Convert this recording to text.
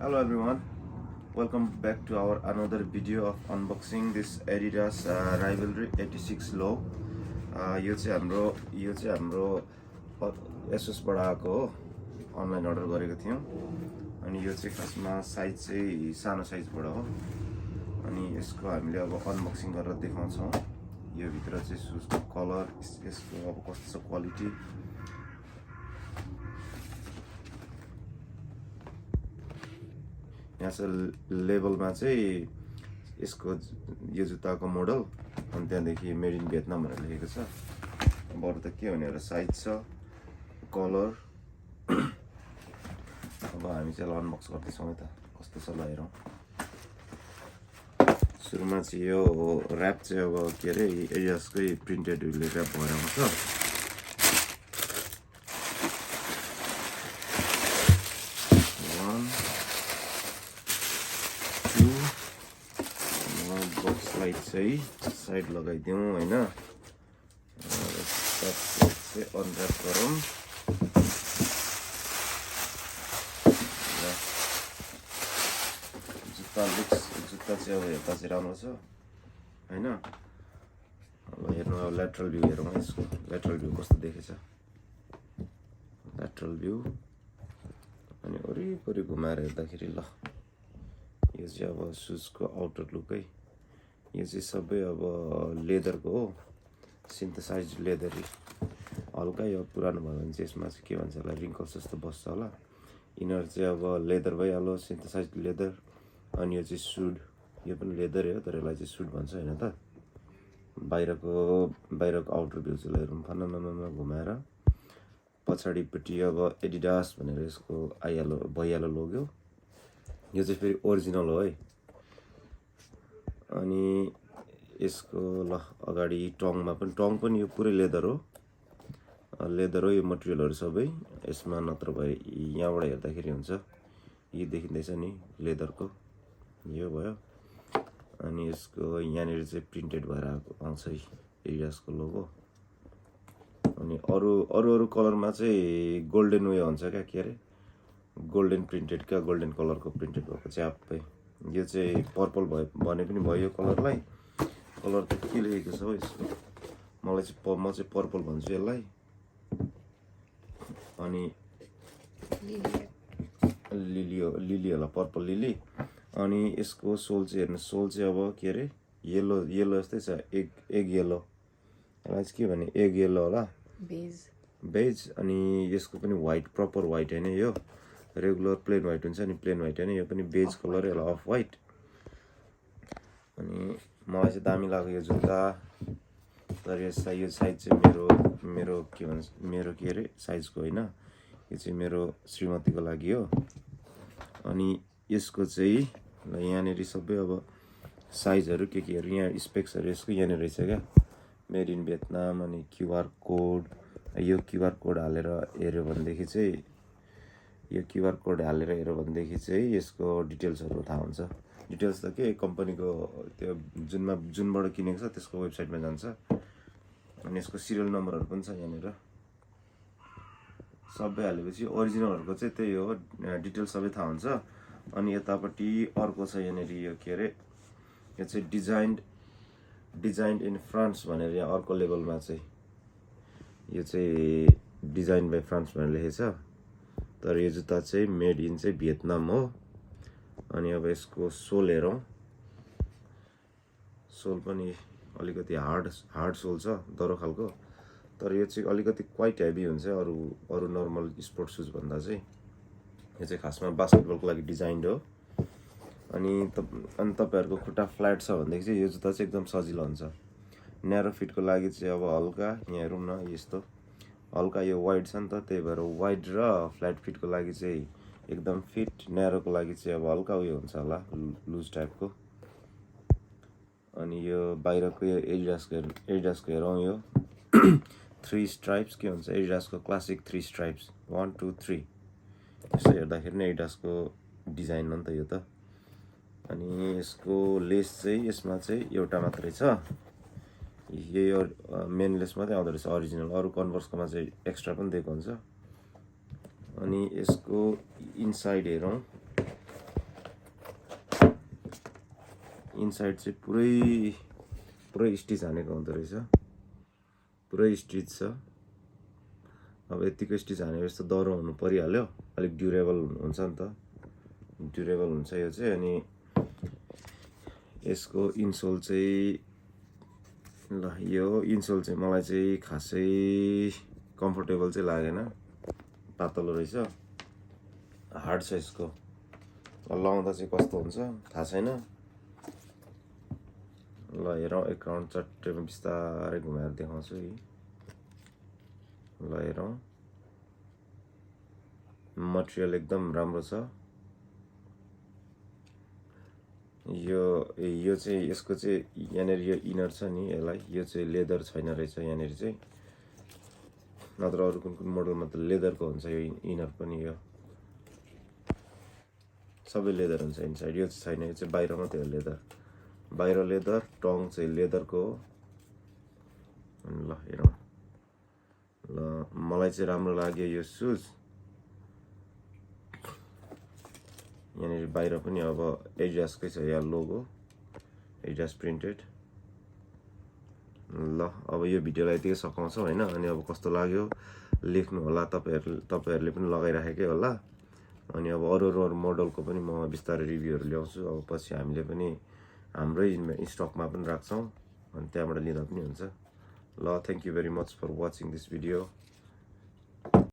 Hello everyone, welcome back to our another video of unboxing this Adidas Rivalry 86 low. यो चाहिँ हाम्रो Asus बाट आएको हो, अनलाइन अर्डर गरेको थियौं अनि यो चाहिँ खासमा साइज चाहिँ सानो साइजबाट हो अनि यसको हामीले अब अनबक्सिङ गरेर देखाउँछौं। यो भित्र चाहिँ सुजको कलर, यसको अब कस्तो छ क्वालिटी, यहाँ चाहिँ लेबलमा चाहिँ यसको यो जुत्ताको मोडल अनि त्यहाँदेखि मेड इन भियतनाम भनेर लेखेको छ। बरु त के हुने र साइज छ, कलर। अब हामी चाहिँ अनबक्स गर्दैछौँ है त, कस्तो छ ल हेरौँ। सुरुमा चाहिँ यो र्याप चाहिँ अब के अरे एडिडासकै प्रिन्टेड र्याप भएर आउँछ। बक्सलाई चाहिँ साइड लगाइदिउँ होइन, चाहिँ अनर्याप गरौँ। जुत्ता चाहिँ अब हेर्दा चाहिँ राम्रो छ होइन। अब हेर्नु, अब ल्याटरल भ्यू हेरौँ, यसको ल्याटरल भ्यू कस्तो देखेछ। ल्याटरल भ्यू अनि वरिपरि घुमाएर हेर्दाखेरि ल, यो चाहिँ अब सुजको आउटर लुकै। यो चाहिँ सबै अब लेदरको हो, सिन्थेसाइज लेदर। हल्का यो पुरानो भयो भने चाहिँ यसमा चाहिँ के भन्छ होला, रिङ्कल्स जस्तो बस्छ होला। इनर चाहिँ अब लेदर भइहाल्यो, सिन्थेसाइज लेदर। अनि यो चाहिँ सुड, यो पनि लेदरै हो तर यसलाई चाहिँ सुड भन्छ होइन त। बाहिरको आउटर भ्यू चाहिँ हेरौँ फननन घुमाएर। पछाडिपट्टि अब एडिडास भनेर यसको भइहाल्यो लोगो। यो चाहिँ फेरि ओरिजिनल हो है। अनि यसको ल अगाडि टङमा पनि, टङ पनि यो पुरै लेदर हो यो मटेरियलहरू सबै यसमा, नत्र भए यहाँबाट हेर्दाखेरि हुन्छ, यी देखिँदैछ नि लेदरको, यो भयो। अनि यसको यहाँनिर चाहिँ प्रिन्टेड भएर आउँछ है एडिडासको लोगो। अनि अरू कलरमा चाहिँ गोल्डन उयो हुन्छ क्या, के अरे गोल्डन प्रिन्टेड क्या, गोल्डन कलरको प्रिन्टेड भएको च्याप्पै। यो चाहिँ पर्पल भयो भने पनि भयो कलरलाई। कलर त के लेखेको छ हो यसको, म चाहिँ पर्पल भन्छु यसलाई। अनि लिली होला, पर्पल लिली। अनि यसको सोल चाहिँ हेर्नु, सोल चाहिँ अब के अरे येलो जस्तै छ, एग येलो। यसलाई चाहिँ के भने एग येलो होला, बेज। अनि यसको पनि व्हाइट, प्रपर व्हाइट होइन, यो रेगुलर प्लेन व्हाइट हुन्छ नि, प्लेन व्हाइट होइन, यो पनि बेज कलर होला, अफ व्हाइट। अनि मलाई चाहिँ दामी लाग्यो यो जुत्ता। तर यो साइज चाहिँ मेरो के अरे साइजको होइन, यो चाहिँ मेरो श्रीमतीको लागि हो। अनि यसको चाहिँ यहाँनिर सबै अब साइजहरू केहरू, यहाँ स्पेक्सहरू यसको यहाँनिर रहेछ क्या, मेड इन भियतनाम। अनि क्युआर कोड, यो क्युआर कोड हालेर हेऱ्यो भनेदेखि चाहिँ यसको डिटेल्सहरू थाहा हुन्छ। डिटेल्स त के, कम्पनीको त्यो जुनबाट किनेको छ त्यसको वेबसाइटमा जान्छ। अनि यसको सिरियल नम्बरहरू पनि छ यहाँनिर सबै हालेपछि। ओरिजिनलहरूको चाहिँ त्यही हो, डिटेल्स सबै थाहा हुन्छ। अनि यतापट्टि अर्को छ यहाँनिर, यो के अरे यो चाहिँ डिजाइन्ड इन फ्रान्स भनेर यहाँ अर्को लेभलमा चाहिँ, यो चाहिँ डिजाइन बाई फ्रान्स भनेर लेखेको छ। तर यो जुत्ता चाहिँ मेड इन चाहिँ भियतनाम हो। अनि अब यसको सोल हेरौँ, सोल पनि अलिकति हार्ड सोल छ, दरो खालको। तर यो चाहिँ अलिकति क्वाइट हेभी हुन्छ अरू नर्मल स्पोर्ट्स सुज भन्दा चाहिँ। यो चाहिँ खासमा बास्केटबलको लागि डिजाइन्ड हो। अनि तपाईँहरूको खुट्टा फ्ल्याट छ भनेदेखि चाहिँ यो जुत्ता चाहिँ एकदम सजिलो हुन्छ। न्यारो फिटको लागि चाहिँ अब हल्का यहाँ हेरौँ न, यस्तो हल्का यो वाइड छ नि त, त्यही भएर वाइड र फ्ल्याट फिटको लागि चाहिँ एकदम फिट, न्यारोको लागि चाहिँ अब हल्का उयो हुन्छ होला, लुज टाइपको। अनि यो बाहिरको यो एडिडासको हेरौँ, यो 3 स्ट्राइप्स के हुन्छ, एडिडासको क्लासिक 3 स्ट्राइप्स, 1 2 3। यसो हेर्दाखेरि नै एडिडासको डिजाइन हो नि त यो त। अनि यसको लेस चाहिँ यसमा चाहिँ एउटा मात्रै छ, यो मेन लेस मात्रै आउँदो रहेछ अरिजिनल। अरू कन्भर्सकोमा चाहिँ एक्स्ट्रा पनि दिएको हुन्छ। अनि यसको इनसाइड हेरौँ, इनसाइड चाहिँ पुरै स्टिच हानेको हुँदो रहेछ, पुरै स्टिच छ। अब यतिको स्टिच हानेपछि त दह्रो हुनु परिहाल्यो, अलिक ड्युरेबल हुन्छ नि त, ड्युरेबल हुन्छ यो चाहिँ। अनि यसको इन्सोल चाहिँ ल, यो इन्सोल चाहिँ मलाई चाहिँ खासै कम्फोर्टेबल चाहिँ लागेन, पातलो रहेछ, हार्ड छ यसको। लाउँदा चाहिँ कस्तो हुन्छ थाहा छैन। ल हेरौँ, एक राउन्ड चट्टैमा बिस्तारै घुमाएर देखाउँछु है। ल हेरौँ, मटेरियल एकदम राम्रो छ। यो चाहिँ यसको चाहिँ यहाँनिर यो इनर छ नि, यसलाई यो चाहिँ लेदर छैन रहेछ यहाँनिर चाहिँ, नत्र अरू कुन मोडलमा त लेदरको हुन्छ यो इनर पनि। यो सबै लेदर हुन्छ इनसाइड, यो चाहिँ छैन, यो चाहिँ बाहिर मात्रै हो लेदर, बाहिर लेदर, टङ चाहिँ लेदरको हो। ल हेरौँ, ल मलाई चाहिँ राम्रो लाग्यो यो सुज। यहाँनिर बाहिर पनि अब एडिडासकै छ, यहाँ लोगो एडिडास प्रिन्टेड। ल अब यो भिडियोलाई यतिकै सघाउँछौँ होइन। अनि अब कस्तो लाग्यो लेख्नु होला, तपाईँहरूले पनि लगाइराखेकै होला। अनि अब अरू मोडलको पनि म बिस्तारै रिभ्यूहरू ल्याउँछु। अब पछि हामीले पनि हाम्रै स्टकमा पनि राख्छौँ, अनि त्यहाँबाट लिँदा पनि हुन्छ। ल thank you very much for watching this video.